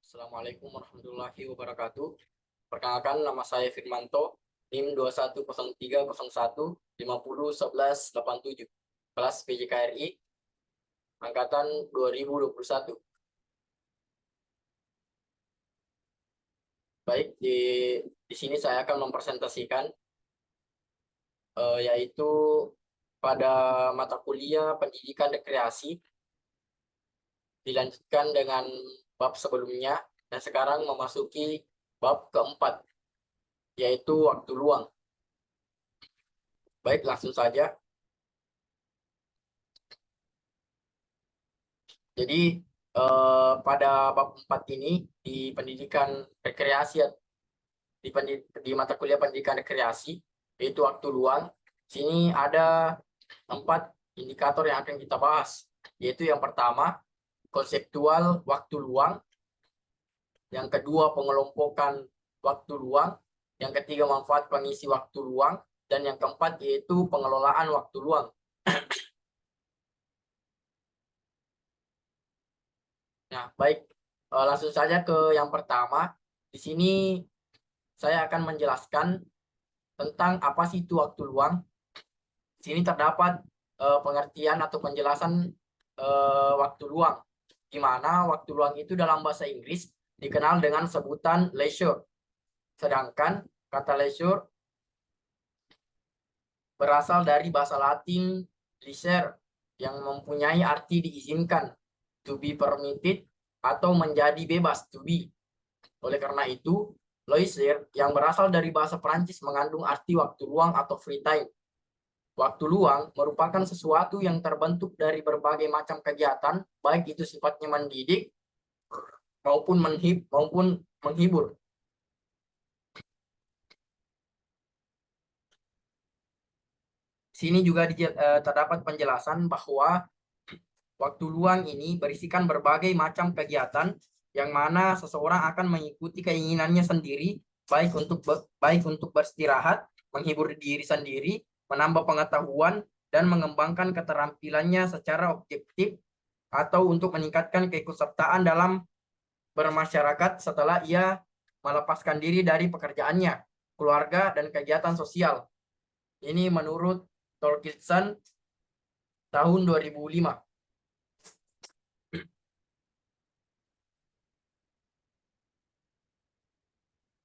Assalamualaikum warahmatullahi wabarakatuh. Perkenalkan, nama saya Firmanto, NIM 210301501187, kelas PJKRI, angkatan 2021. Baik, di sini saya akan mempresentasikan yaitu pada mata kuliah pendidikan rekreasi, dilanjutkan dengan bab sebelumnya, dan sekarang memasuki bab keempat, yaitu waktu luang. Baik, langsung saja. Jadi pada bab 4 ini di pendidikan rekreasi, di mata kuliah pendidikan rekreasi, yaitu waktu luang, sini ada 4 indikator yang akan kita bahas, yaitu yang pertama konseptual waktu luang, yang kedua pengelompokan waktu luang, yang ketiga manfaat pengisi waktu luang, dan yang keempat yaitu pengelolaan waktu luang. Nah, baik, langsung saja ke yang pertama. Di sini saya akan menjelaskan tentang apa sih itu waktu luang. Di sini terdapat pengertian atau penjelasan waktu luang, di mana waktu luang itu dalam bahasa Inggris dikenal dengan sebutan leisure. Sedangkan kata leisure berasal dari bahasa Latin leisure, yang mempunyai arti diizinkan, to be permitted, atau menjadi bebas, to be. Oleh karena itu, loisir yang berasal dari bahasa Perancis mengandung arti waktu luang atau free time. Waktu luang merupakan sesuatu yang terbentuk dari berbagai macam kegiatan, baik itu sifatnya mendidik maupun menghibur. Sini juga terdapat penjelasan bahwa waktu luang ini berisikan berbagai macam kegiatan yang mana seseorang akan mengikuti keinginannya sendiri, baik untuk beristirahat, menghibur diri sendiri, menambah pengetahuan, dan mengembangkan keterampilannya secara objektif, atau untuk meningkatkan keikutsertaan dalam bermasyarakat setelah ia melepaskan diri dari pekerjaannya, keluarga, dan kegiatan sosial. Ini menurut Torkelson tahun 2005.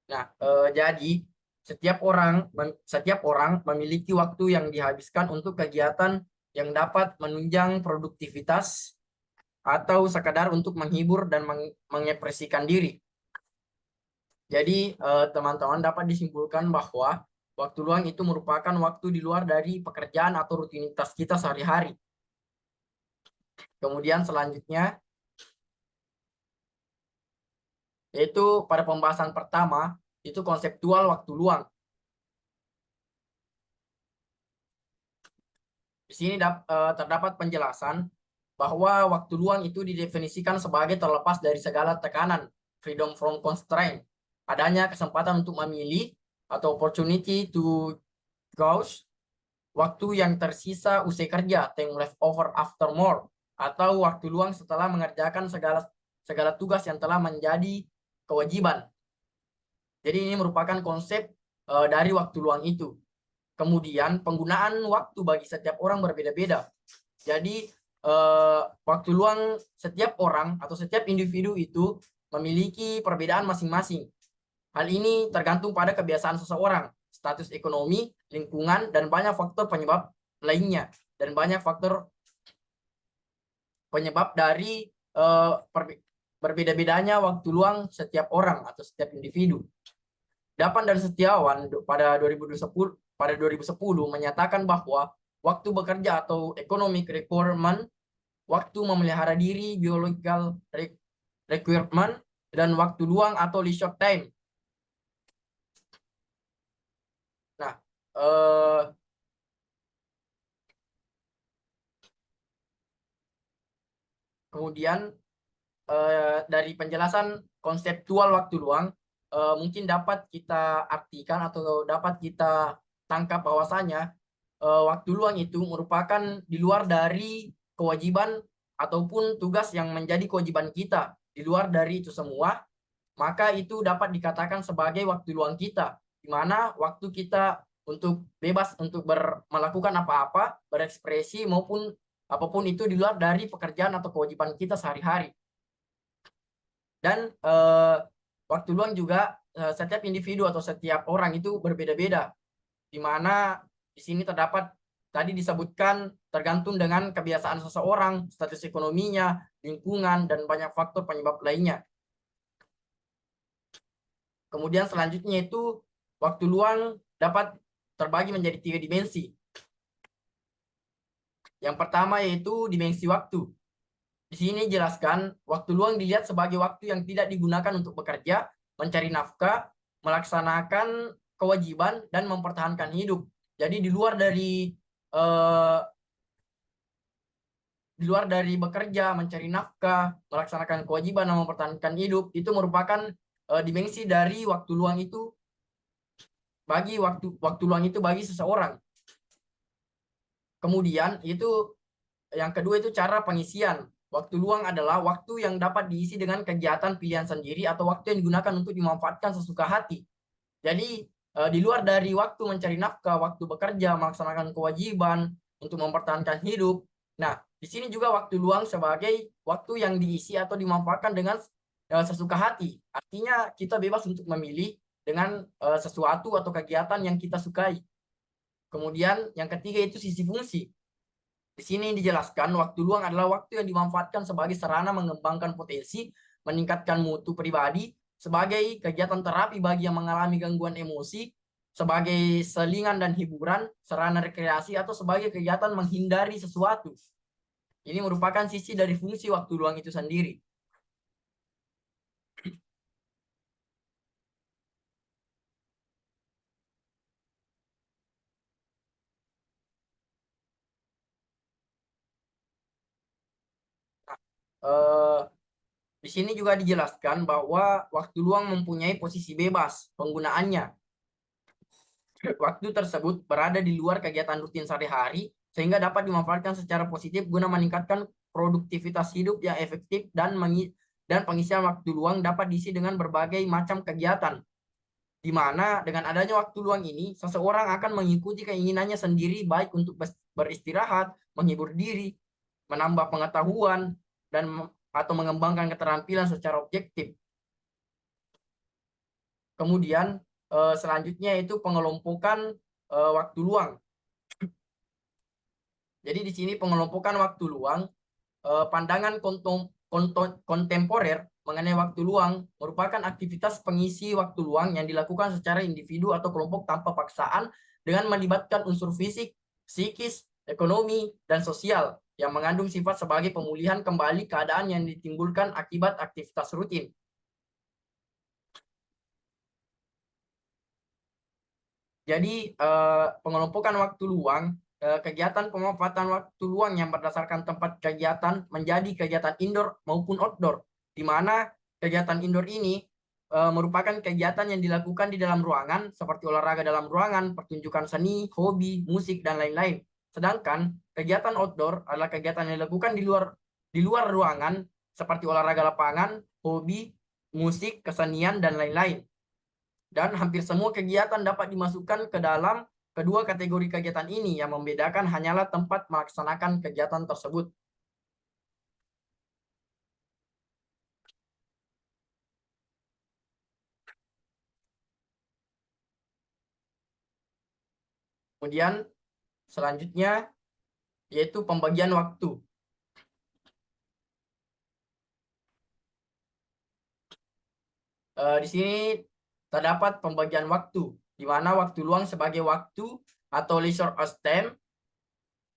Nah, jadi setiap orang memiliki waktu yang dihabiskan untuk kegiatan yang dapat menunjang produktivitas atau sekadar untuk menghibur dan mengekspresikan diri. Jadi, teman-teman dapat disimpulkan bahwa waktu luang itu merupakan waktu di luar dari pekerjaan atau rutinitas kita sehari-hari. Kemudian selanjutnya, yaitu pada pembahasan pertama, itu konseptual waktu luang. Di sini terdapat penjelasan bahwa waktu luang itu didefinisikan sebagai terlepas dari segala tekanan, freedom from constraint, adanya kesempatan untuk memilih atau opportunity to choose, waktu yang tersisa usai kerja, time left over after more, atau waktu luang setelah mengerjakan segala tugas yang telah menjadi kewajiban. Jadi ini merupakan konsep dari waktu luang itu. Kemudian penggunaan waktu bagi setiap orang berbeda-beda. Jadi waktu luang setiap orang atau setiap individu itu memiliki perbedaan masing-masing. Hal ini tergantung pada kebiasaan seseorang, status ekonomi, lingkungan, dan banyak faktor penyebab lainnya. Dan banyak faktor penyebab dari berbeda-bedanya waktu luang setiap orang atau setiap individu. Dapan dan Setiawan pada 2010 menyatakan bahwa waktu bekerja atau economic requirement, waktu memelihara diri biological requirement, dan waktu luang atau leisure time. Nah, kemudian dari penjelasan konseptual waktu luang, mungkin dapat kita artikan atau dapat kita tangkap bahwasanya waktu luang itu merupakan di luar dari kewajiban ataupun tugas yang menjadi kewajiban kita. Di luar dari itu semua, maka itu dapat dikatakan sebagai waktu luang kita, di mana waktu kita untuk bebas untuk melakukan apa-apa, berekspresi maupun apapun itu di luar dari pekerjaan atau kewajiban kita sehari-hari. Dan waktu luang juga setiap individu atau setiap orang itu berbeda-beda, di mana di sini terdapat tadi disebutkan tergantung dengan kebiasaan seseorang, status ekonominya, lingkungan, dan banyak faktor penyebab lainnya. Kemudian selanjutnya itu waktu luang dapat terbagi menjadi 3 dimensi. Yang pertama yaitu dimensi waktu. Di sini jelaskan waktu luang dilihat sebagai waktu yang tidak digunakan untuk bekerja, mencari nafkah, melaksanakan kewajiban, dan mempertahankan hidup. Jadi di luar dari bekerja, mencari nafkah, melaksanakan kewajiban, dan mempertahankan hidup, itu merupakan dimensi dari waktu luang itu bagi seseorang. Kemudian itu yang kedua itu cara pengisian. Waktu luang adalah waktu yang dapat diisi dengan kegiatan pilihan sendiri atau waktu yang digunakan untuk dimanfaatkan sesuka hati. Jadi di luar dari waktu mencari nafkah, waktu bekerja, melaksanakan kewajiban untuk mempertahankan hidup. Nah, di sini juga waktu luang sebagai waktu yang diisi atau dimanfaatkan dengan sesuka hati. Artinya kita bebas untuk memilih dengan sesuatu atau kegiatan yang kita sukai. Kemudian yang ketiga itu sisi fungsi. Di sini dijelaskan waktu luang adalah waktu yang dimanfaatkan sebagai sarana mengembangkan potensi, meningkatkan mutu pribadi, sebagai kegiatan terapi bagi yang mengalami gangguan emosi, sebagai selingan dan hiburan, sarana rekreasi, atau sebagai kegiatan menghindari sesuatu. Ini merupakan sisi dari fungsi waktu luang itu sendiri. Eh, di sini juga dijelaskan bahwa waktu luang mempunyai posisi bebas penggunaannya. Waktu tersebut berada di luar kegiatan rutin sehari-hari sehingga dapat dimanfaatkan secara positif guna meningkatkan produktivitas hidup yang efektif dan pengisian waktu luang dapat diisi dengan berbagai macam kegiatan. Di mana dengan adanya waktu luang ini, seseorang akan mengikuti keinginannya sendiri baik untuk beristirahat, menghibur diri, menambah pengetahuan, dan atau mengembangkan keterampilan secara objektif. Kemudian selanjutnya itu pengelompokan waktu luang. Jadi di sini pengelompokan waktu luang, pandangan kontemporer mengenai waktu luang merupakan aktivitas pengisi waktu luang yang dilakukan secara individu atau kelompok tanpa paksaan dengan melibatkan unsur fisik, psikis, ekonomi, dan sosial yang mengandung sifat sebagai pemulihan kembali keadaan yang ditimbulkan akibat aktivitas rutin. Jadi pengelompokan waktu luang, kegiatan pemanfaatan waktu luang yang berdasarkan tempat kegiatan menjadi kegiatan indoor maupun outdoor, di mana kegiatan indoor ini merupakan kegiatan yang dilakukan di dalam ruangan seperti olahraga dalam ruangan, pertunjukan seni, hobi, musik, dan lain-lain. Sedangkan kegiatan outdoor adalah kegiatan yang dilakukan di luar ruangan seperti olahraga lapangan, hobi, musik, kesenian, dan lain-lain. Dan hampir semua kegiatan dapat dimasukkan ke dalam kedua kategori kegiatan ini, yang membedakan hanyalah tempat melaksanakan kegiatan tersebut. Kemudian selanjutnya yaitu pembagian waktu. Di sini terdapat pembagian waktu, di mana waktu luang sebagai waktu atau leisure time.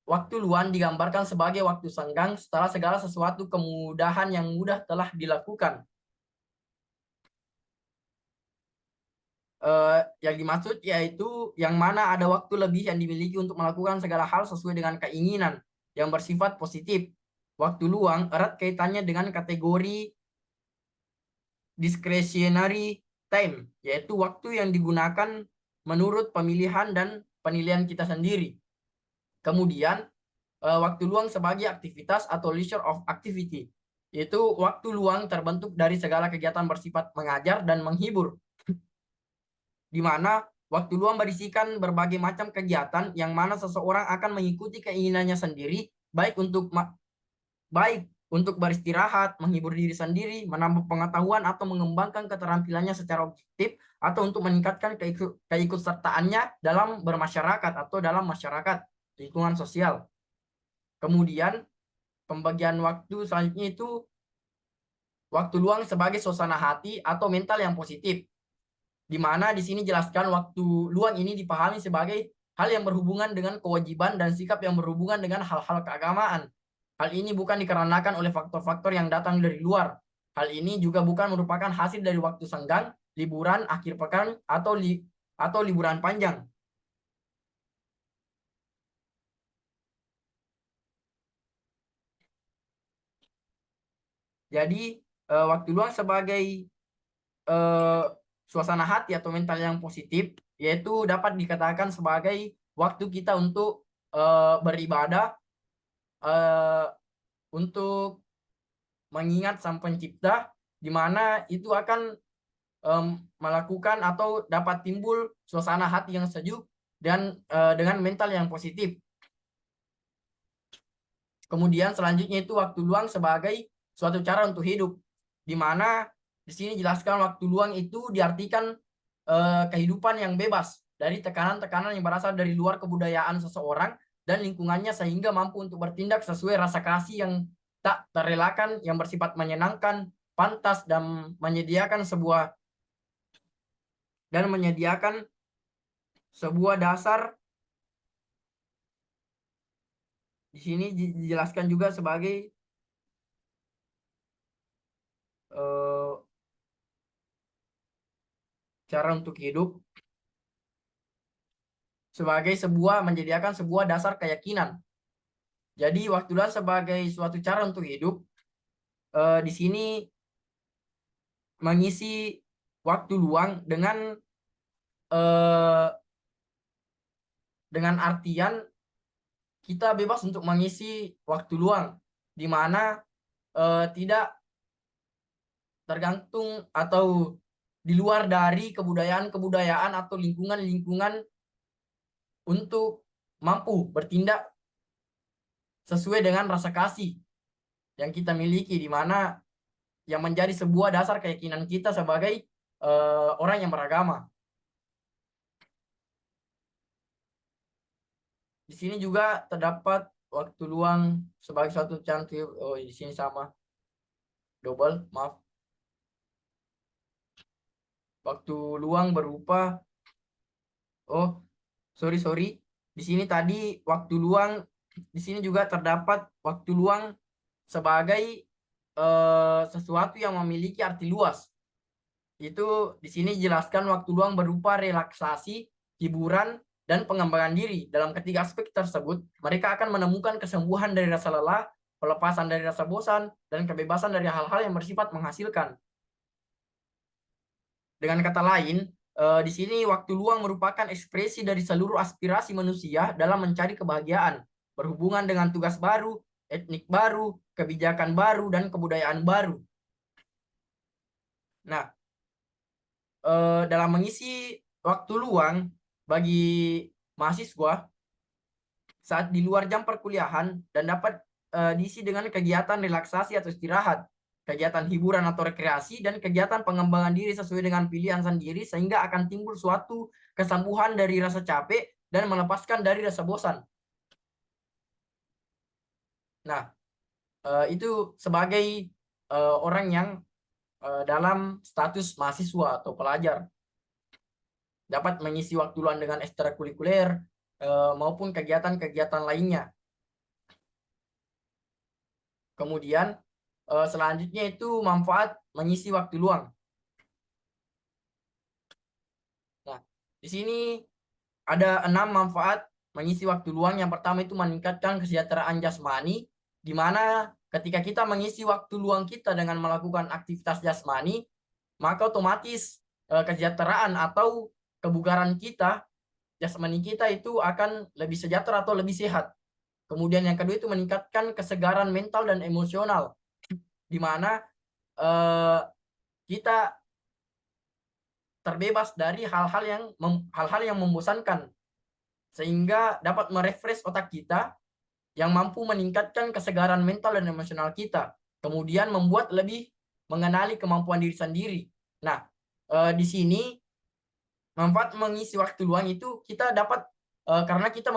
Waktu luang digambarkan sebagai waktu senggang setelah segala sesuatu kemudahan yang mudah telah dilakukan. Yang dimaksud yaitu yang mana ada waktu lebih yang dimiliki untuk melakukan segala hal sesuai dengan keinginan yang bersifat positif. Waktu luang erat kaitannya dengan kategori discretionary time, yaitu waktu yang digunakan menurut pemilihan dan penilaian kita sendiri. Kemudian waktu luang sebagai aktivitas atau leisure of activity. yaitu waktu luang terbentuk dari segala kegiatan bersifat mengajar dan menghibur, di mana waktu luang berisikan berbagai macam kegiatan yang mana seseorang akan mengikuti keinginannya sendiri, baik untuk beristirahat, menghibur diri sendiri, menambah pengetahuan atau mengembangkan keterampilannya secara objektif, atau untuk meningkatkan keikutsertaannya dalam bermasyarakat atau dalam masyarakat, lingkungan sosial. Kemudian pembagian waktu selanjutnya itu waktu luang sebagai suasana hati atau mental yang positif, di mana di sini jelaskan waktu luang ini dipahami sebagai hal yang berhubungan dengan kewajiban dan sikap yang berhubungan dengan hal-hal keagamaan. Hal ini bukan dikarenakan oleh faktor-faktor yang datang dari luar. Hal ini juga bukan merupakan hasil dari waktu senggang, liburan akhir pekan, atau liburan panjang. Jadi waktu luang sebagai eh, suasana hati atau mental yang positif, yaitu dapat dikatakan sebagai waktu kita untuk beribadah, eh, untuk mengingat Sang Pencipta, di mana itu akan melakukan atau dapat timbul suasana hati yang sejuk dan dengan mental yang positif. Kemudian selanjutnya itu waktu luang sebagai suatu cara untuk hidup, di mana di sini jelaskan waktu luang itu diartikan kehidupan yang bebas dari tekanan-tekanan yang berasal dari luar kebudayaan seseorang dan lingkungannya, sehingga mampu untuk bertindak sesuai rasa kasih yang tak terelakkan, yang bersifat menyenangkan, pantas, dan menyediakan sebuah dasar. Di sini dijelaskan juga sebagai eh, cara untuk hidup sebagai menyediakan sebuah dasar keyakinan. Jadi waktu luang sebagai suatu cara untuk hidup, di sini mengisi waktu luang eh, dengan artian kita bebas untuk mengisi waktu luang, di mana tidak tergantung atau di luar dari kebudayaan-kebudayaan atau lingkungan-lingkungan untuk mampu bertindak sesuai dengan rasa kasih yang kita miliki, di mana yang menjadi sebuah dasar keyakinan kita sebagai orang yang beragama. Di sini juga terdapat waktu luang sebagai suatu cantik. Oh, di sini sama double, maaf. Waktu luang berupa, oh, sorry. Di sini tadi waktu luang, di sini juga terdapat waktu luang sebagai sesuatu yang memiliki arti luas. Itu di sini jelaskan waktu luang berupa relaksasi, hiburan, dan pengembangan diri. Dalam ketiga aspek tersebut, mereka akan menemukan kesembuhan dari rasa lelah, pelepasan dari rasa bosan, dan kebebasan dari hal-hal yang bersifat menghasilkan. Dengan kata lain, di sini waktu luang merupakan ekspresi dari seluruh aspirasi manusia dalam mencari kebahagiaan, berhubungan dengan tugas baru, etnik baru, kebijakan baru, dan kebudayaan baru. Nah, dalam mengisi waktu luang bagi mahasiswa saat di luar jam perkuliahan dan dapat diisi dengan kegiatan relaksasi atau istirahat, kegiatan hiburan atau rekreasi, dan kegiatan pengembangan diri sesuai dengan pilihan sendiri, sehingga akan timbul suatu kesembuhan dari rasa capek dan melepaskan dari rasa bosan. Nah, itu sebagai orang yang dalam status mahasiswa atau pelajar dapat mengisi waktu luang dengan ekstrakurikuler maupun kegiatan-kegiatan lainnya. Kemudian selanjutnya itu manfaat mengisi waktu luang. Nah, di sini ada 6 manfaat mengisi waktu luang. Yang pertama itu meningkatkan kesejahteraan jasmani, di mana ketika kita mengisi waktu luang kita dengan melakukan aktivitas jasmani, maka otomatis kesejahteraan atau kebugaran kita, jasmani kita itu akan lebih sejahtera atau lebih sehat. Kemudian yang kedua itu meningkatkan kesegaran mental dan emosional, di mana kita terbebas dari hal-hal yang membosankan, sehingga dapat merefresh otak kita yang mampu meningkatkan kesegaran mental dan emosional kita, kemudian membuat lebih mengenali kemampuan diri sendiri. Nah, di sini manfaat mengisi waktu luang itu kita dapat karena kita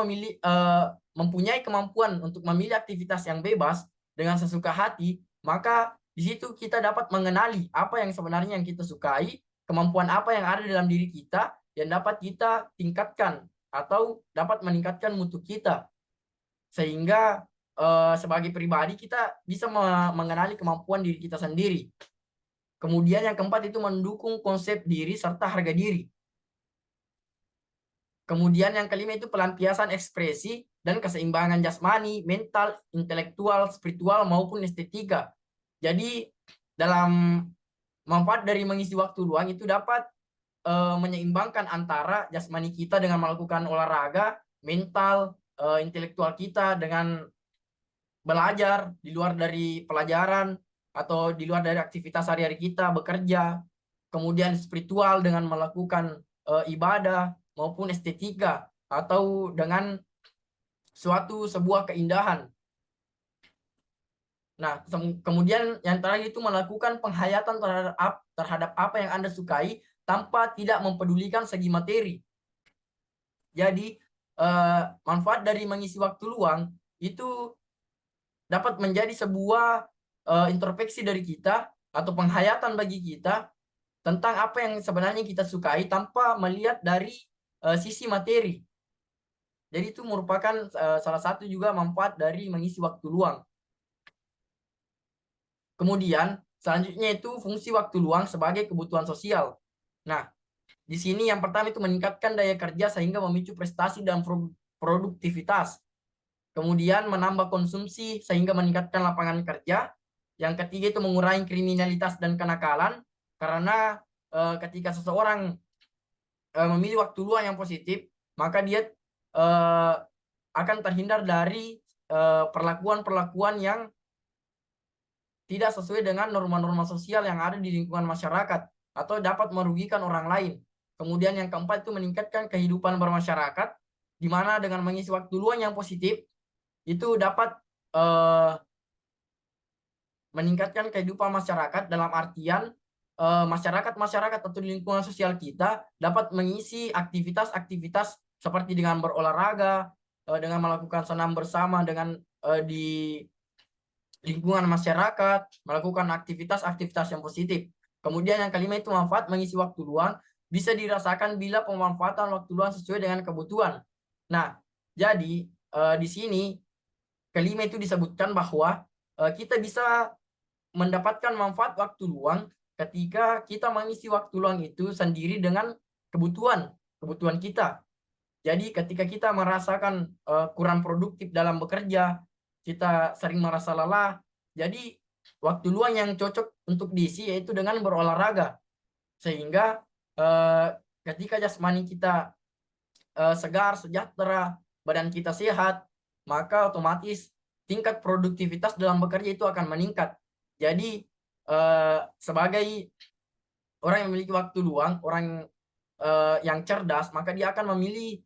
mempunyai kemampuan untuk memilih aktivitas yang bebas dengan sesuka hati, maka di situ kita dapat mengenali apa yang sebenarnya yang kita sukai, kemampuan apa yang ada dalam diri kita yang dapat kita tingkatkan atau dapat meningkatkan mutu kita, sehingga sebagai pribadi kita bisa mengenali kemampuan diri kita sendiri. Kemudian yang keempat itu mendukung konsep diri serta harga diri. Kemudian yang kelima itu pelampiasan ekspresi dan keseimbangan jasmani, mental, intelektual, spiritual maupun estetika. Jadi dalam manfaat dari mengisi waktu luang itu dapat menyeimbangkan antara jasmani kita dengan melakukan olahraga, mental, intelektual kita dengan belajar di luar dari pelajaran atau di luar dari aktivitas sehari-hari kita bekerja, kemudian spiritual dengan melakukan ibadah maupun estetika atau dengan sebuah keindahan. Nah, kemudian yang terakhir itu melakukan penghayatan terhadap apa yang Anda sukai tanpa tidak mempedulikan segi materi. Jadi manfaat dari mengisi waktu luang itu dapat menjadi sebuah introspeksi dari kita atau penghayatan bagi kita tentang apa yang sebenarnya kita sukai tanpa melihat dari sisi materi. Jadi itu merupakan salah satu juga manfaat dari mengisi waktu luang. Kemudian selanjutnya itu fungsi waktu luang sebagai kebutuhan sosial. Nah, di sini yang pertama itu meningkatkan daya kerja sehingga memicu prestasi dan produktivitas. Kemudian menambah konsumsi sehingga meningkatkan lapangan kerja. Yang ketiga itu mengurangi kriminalitas dan kenakalan, karena ketika seseorang memilih waktu luang yang positif, maka dia akan terhindar dari perlakuan-perlakuan yang tidak sesuai dengan norma-norma sosial yang ada di lingkungan masyarakat atau dapat merugikan orang lain. Kemudian yang keempat itu meningkatkan kehidupan bermasyarakat, di mana dengan mengisi waktu luang yang positif itu dapat meningkatkan kehidupan masyarakat dalam artian masyarakat atau lingkungan sosial kita dapat mengisi aktivitas-aktivitas seperti dengan berolahraga, dengan melakukan senam bersama dengan di lingkungan masyarakat, melakukan aktivitas-aktivitas yang positif. Kemudian yang kelima itu manfaat mengisi waktu luang bisa dirasakan bila pemanfaatan waktu luang sesuai dengan kebutuhan. Nah, jadi di sini kelima itu disebutkan bahwa kita bisa mendapatkan manfaat waktu luang ketika kita mengisi waktu luang itu sendiri dengan kebutuhan kita. Jadi ketika kita merasakan kurang produktif dalam bekerja, kita sering merasa lelah, jadi waktu luang yang cocok untuk diisi yaitu dengan berolahraga, sehingga ketika jasmani kita segar, sejahtera, badan kita sehat, maka otomatis tingkat produktivitas dalam bekerja itu akan meningkat. Jadi sebagai orang yang memiliki waktu luang, orang yang cerdas, maka dia akan memilih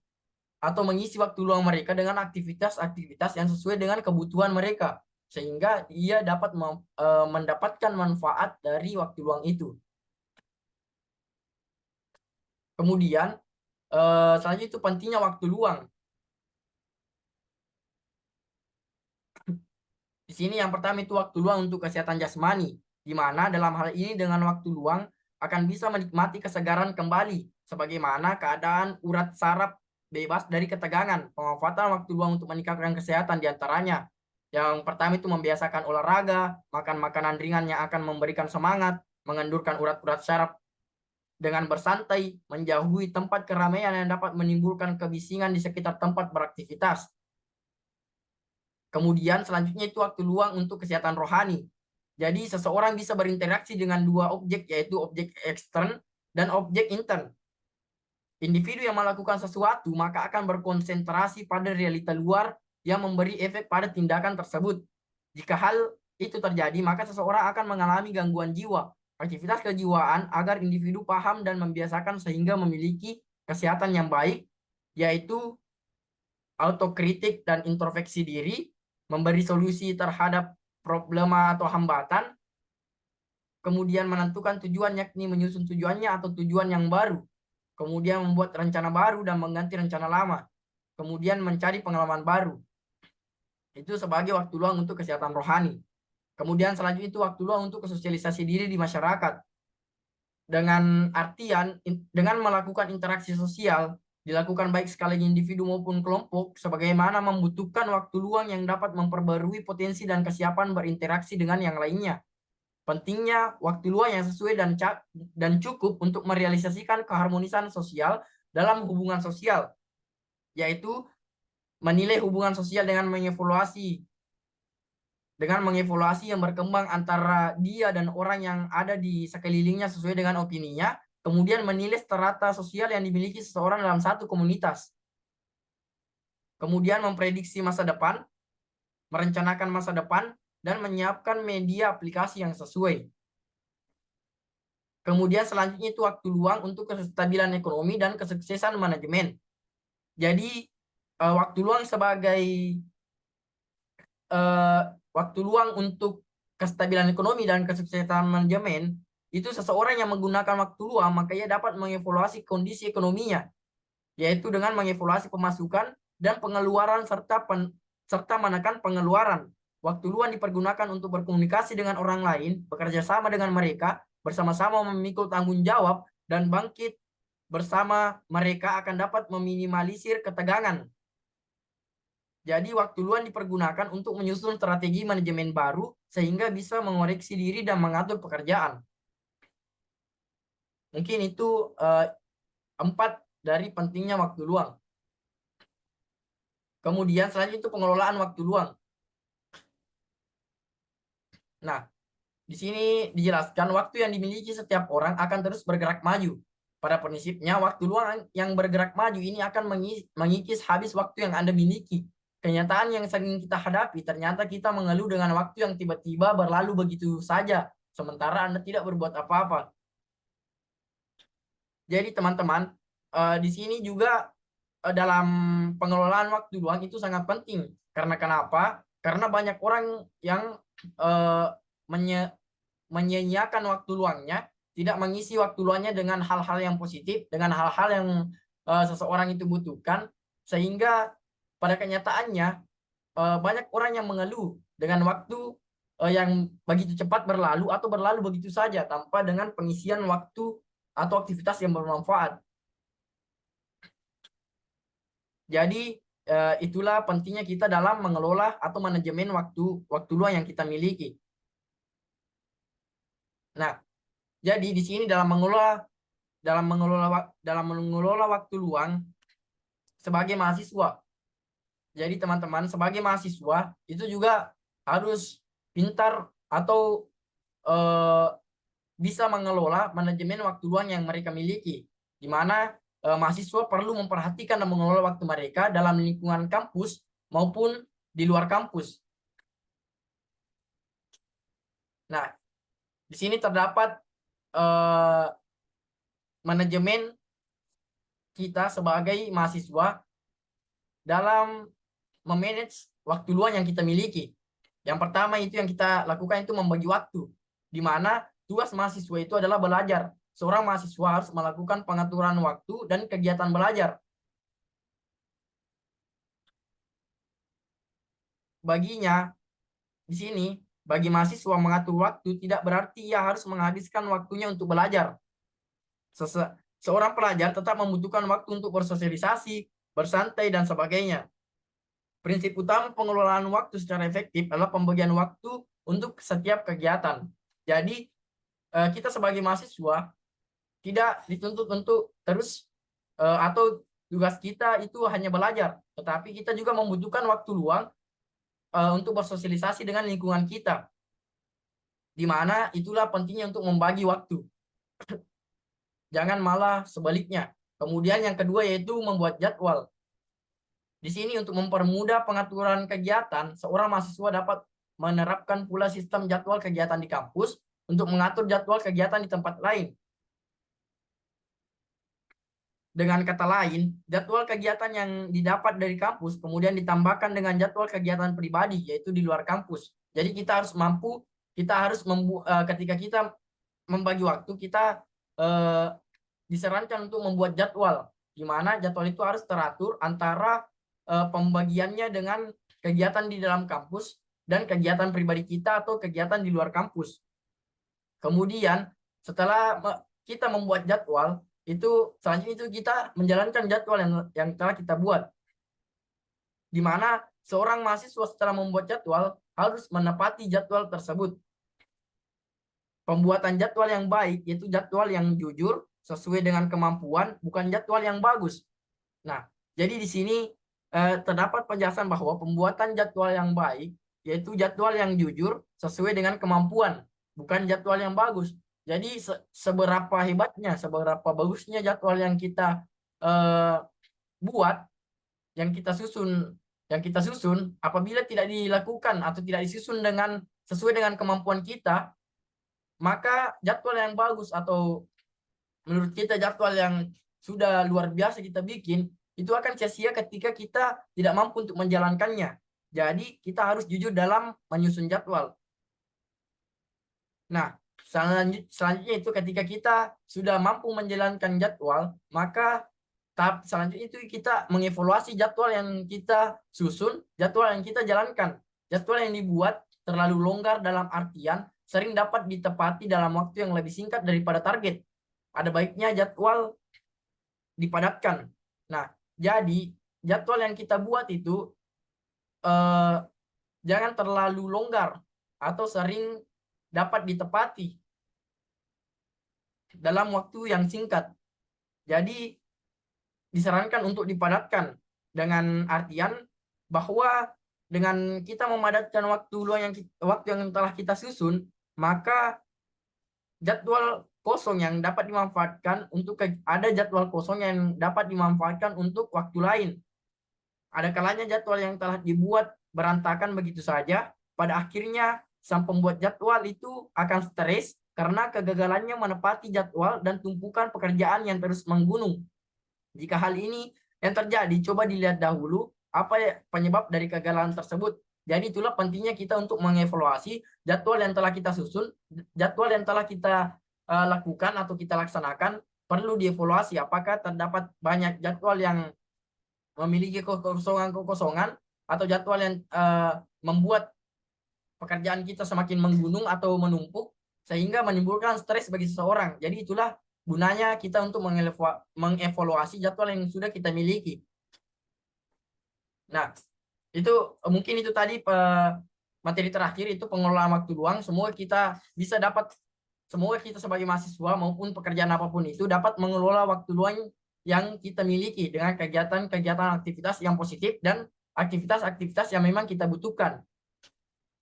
atau mengisi waktu luang mereka dengan aktivitas-aktivitas yang sesuai dengan kebutuhan mereka, sehingga ia dapat mendapatkan manfaat dari waktu luang itu. Kemudian selanjutnya itu pentingnya waktu luang. Di sini yang pertama itu waktu luang untuk kesehatan jasmani, di mana dalam hal ini dengan waktu luang akan bisa menikmati kesegaran kembali, sebagaimana keadaan urat saraf bebas dari ketegangan. Pemanfaatan waktu luang untuk meningkatkan kesehatan diantaranya. Yang pertama itu membiasakan olahraga, makan makanan ringan yang akan memberikan semangat, mengendurkan urat-urat saraf dengan bersantai, menjauhi tempat keramaian yang dapat menimbulkan kebisingan di sekitar tempat beraktivitas. Kemudian selanjutnya itu waktu luang untuk kesehatan rohani. Jadi seseorang bisa berinteraksi dengan dua objek, yaitu objek ekstern dan objek intern. Individu yang melakukan sesuatu maka akan berkonsentrasi pada realita luar yang memberi efek pada tindakan tersebut. Jika hal itu terjadi, maka seseorang akan mengalami gangguan jiwa, aktivitas kejiwaan agar individu paham dan membiasakan sehingga memiliki kesehatan yang baik, yaitu autokritik dan introspeksi diri, memberi solusi terhadap problema atau hambatan, kemudian menentukan tujuan yakni menyusun tujuannya atau tujuan yang baru, kemudian membuat rencana baru dan mengganti rencana lama, kemudian mencari pengalaman baru. Itu sebagai waktu luang untuk kesehatan rohani. Kemudian selanjutnya itu waktu luang untuk sosialisasi diri di masyarakat. Dengan artian, dengan melakukan interaksi sosial, dilakukan baik sekali individu maupun kelompok, sebagaimana membutuhkan waktu luang yang dapat memperbarui potensi dan kesiapan berinteraksi dengan yang lainnya. Pentingnya waktu luang yang sesuai dan cukup untuk merealisasikan keharmonisan sosial dalam hubungan sosial, yaitu menilai hubungan sosial dengan mengevaluasi yang berkembang antara dia dan orang yang ada di sekelilingnya sesuai dengan opininya, kemudian menilai strata sosial yang dimiliki seseorang dalam satu komunitas, kemudian memprediksi masa depan, merencanakan masa depan, dan menyiapkan media aplikasi yang sesuai. Kemudian selanjutnya itu waktu luang untuk kestabilan ekonomi dan kesuksesan manajemen. Jadi waktu luang sebagai waktu luang untuk kestabilan ekonomi dan kesuksesan manajemen, itu seseorang yang menggunakan waktu luang maka ia dapat mengevaluasi kondisi ekonominya, yaitu dengan mengevaluasi pemasukan dan pengeluaran serta menekan pengeluaran. Waktu luang dipergunakan untuk berkomunikasi dengan orang lain, bekerja sama dengan mereka, bersama-sama memikul tanggung jawab, dan bangkit bersama mereka akan dapat meminimalisir ketegangan. Jadi waktu luang dipergunakan untuk menyusun strategi manajemen baru sehingga bisa mengoreksi diri dan mengatur pekerjaan. Mungkin itu 4 dari pentingnya waktu luang. Kemudian selanjutnya itu pengelolaan waktu luang. Nah, di sini dijelaskan waktu yang dimiliki setiap orang akan terus bergerak maju. Pada prinsipnya, waktu luang yang bergerak maju ini akan mengikis habis waktu yang Anda miliki. Kenyataan yang sering kita hadapi, ternyata kita mengeluh dengan waktu yang tiba-tiba berlalu begitu saja, sementara Anda tidak berbuat apa-apa. Jadi teman-teman, di sini juga dalam pengelolaan waktu luang itu sangat penting. Karena kenapa? Karena banyak orang yang menyia-nyiakan waktu luangnya, tidak mengisi waktu luangnya dengan hal-hal yang positif, dengan hal-hal yang seseorang itu butuhkan, sehingga pada kenyataannya banyak orang yang mengeluh dengan waktu yang begitu cepat berlalu atau berlalu begitu saja tanpa dengan pengisian waktu atau aktivitas yang bermanfaat. Jadi itulah pentingnya kita dalam mengelola atau manajemen waktu luang yang kita miliki. Nah, jadi di sini dalam mengelola waktu luang sebagai mahasiswa. Jadi teman-teman, sebagai mahasiswa itu juga harus pintar atau bisa mengelola manajemen waktu luang yang mereka miliki, di mana mahasiswa perlu memperhatikan dan mengelola waktu mereka dalam lingkungan kampus maupun di luar kampus. Nah, di sini terdapat manajemen kita sebagai mahasiswa dalam memanage waktu luang yang kita miliki. Yang pertama itu yang kita lakukan itu membagi waktu, di mana tugas mahasiswa itu adalah belajar. Seorang mahasiswa harus melakukan pengaturan waktu dan kegiatan belajar. Baginya, di sini, bagi mahasiswa mengatur waktu tidak berarti ia harus menghabiskan waktunya untuk belajar. Seorang pelajar tetap membutuhkan waktu untuk bersosialisasi, bersantai, dan sebagainya. Prinsip utama pengelolaan waktu secara efektif adalah pembagian waktu untuk setiap kegiatan. Jadi, kita sebagai mahasiswa tidak dituntut untuk terus atau tugas kita itu hanya belajar, tetapi kita juga membutuhkan waktu luang untuk bersosialisasi dengan lingkungan kita, di mana itulah pentingnya untuk membagi waktu. Jangan malah sebaliknya. Kemudian yang kedua yaitu membuat jadwal. Di sini untuk mempermudah pengaturan kegiatan, seorang mahasiswa dapat menerapkan pula sistem jadwal kegiatan di kampus untuk mengatur jadwal kegiatan di tempat lain. Dengan kata lain, jadwal kegiatan yang didapat dari kampus kemudian ditambahkan dengan jadwal kegiatan pribadi, yaitu di luar kampus. Jadi kita harus mampu, ketika kita membagi waktu, kita disarankan untuk membuat jadwal, di mana jadwal itu harus teratur antara pembagiannya dengan kegiatan di dalam kampus dan kegiatan pribadi kita atau kegiatan di luar kampus. Kemudian setelah kita membuat jadwal, itu selanjutnya itu kita menjalankan jadwal yang telah kita buat, di mana seorang mahasiswa setelah membuat jadwal harus menepati jadwal tersebut. Pembuatan jadwal yang baik yaitu jadwal yang jujur sesuai dengan kemampuan, bukan jadwal yang bagus. Nah, jadi di sini terdapat penjelasan bahwa pembuatan jadwal yang baik yaitu jadwal yang jujur sesuai dengan kemampuan, bukan jadwal yang bagus. Jadi seberapa hebatnya, seberapa bagusnya jadwal yang kita buat, yang kita susun, apabila tidak dilakukan atau tidak disusun dengan sesuai dengan kemampuan kita, maka jadwal yang bagus atau menurut kita jadwal yang sudah luar biasa kita bikin, itu akan sia-sia ketika kita tidak mampu untuk menjalankannya. Jadi kita harus jujur dalam menyusun jadwal. Nah, selanjutnya itu ketika kita sudah mampu menjalankan jadwal, maka tahap selanjutnya itu kita mengevaluasi jadwal yang kita susun, jadwal yang kita jalankan. Jadwal yang dibuat terlalu longgar dalam artian sering dapat ditepati dalam waktu yang lebih singkat daripada target. Ada baiknya jadwal dipadatkan. Nah, jadi jadwal yang kita buat itu jangan terlalu longgar atau sering dapat ditepati dalam waktu yang singkat. Jadi disarankan untuk dipadatkan, dengan artian bahwa dengan kita memadatkan waktu yang telah kita susun, maka jadwal kosong yang dapat dimanfaatkan ada jadwal kosong yang dapat dimanfaatkan untuk waktu lain. Ada kalanya jadwal yang telah dibuat berantakan begitu saja, pada akhirnya sang pembuat jadwal itu akan stres karena kegagalannya menepati jadwal dan tumpukan pekerjaan yang terus menggunung. Jika hal ini yang terjadi, coba dilihat dahulu apa penyebab dari kegagalan tersebut. Jadi itulah pentingnya kita untuk mengevaluasi jadwal yang telah kita susun, jadwal yang telah kita lakukan atau kita laksanakan, perlu dievaluasi apakah terdapat banyak jadwal yang memiliki kekosongan atau jadwal yang membuat pekerjaan kita semakin menggunung atau menumpuk sehingga menimbulkan stres bagi seseorang. Jadi itulah gunanya kita untuk mengevaluasi jadwal yang sudah kita miliki. Nah, itu mungkin itu tadi materi terakhir, itu pengelolaan waktu luang. Semoga kita sebagai mahasiswa maupun pekerjaan apapun itu dapat mengelola waktu luang yang kita miliki dengan kegiatan-kegiatan aktivitas yang positif dan aktivitas-aktivitas yang memang kita butuhkan.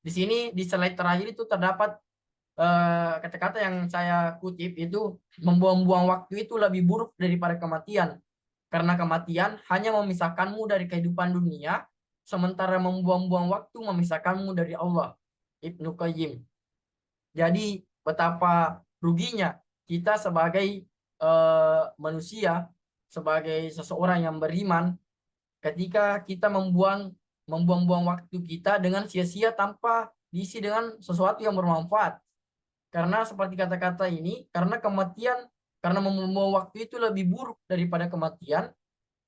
Di sini di slide terakhir itu terdapat kata-kata yang saya kutip, itu membuang-buang waktu itu lebih buruk daripada kematian. Karena kematian hanya memisahkanmu dari kehidupan dunia, sementara membuang-buang waktu memisahkanmu dari Allah. Ibnu Qayyim. Jadi betapa ruginya kita sebagai manusia, sebagai seseorang yang beriman, ketika kita membuang-buang waktu kita dengan sia-sia tanpa diisi dengan sesuatu yang bermanfaat. Karena seperti kata-kata ini, karena membuang waktu itu lebih buruk daripada kematian,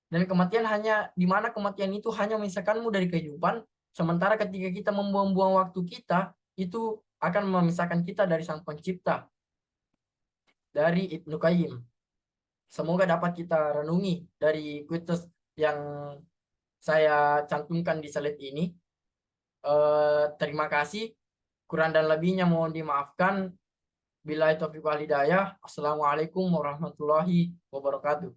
dan kematian di mana kematian itu hanya memisahkanmu dari kehidupan, sementara ketika kita membuang-buang waktu kita, itu akan memisahkan kita dari Sang Pencipta. Dari Ibnu Qayyim. Semoga dapat kita renungi dari quotes yang saya cantumkan di slide ini. Terima kasih. Kurang dan lebihnya mohon dimaafkan. Billahi taufiq wal hidayah. Assalamualaikum warahmatullahi wabarakatuh.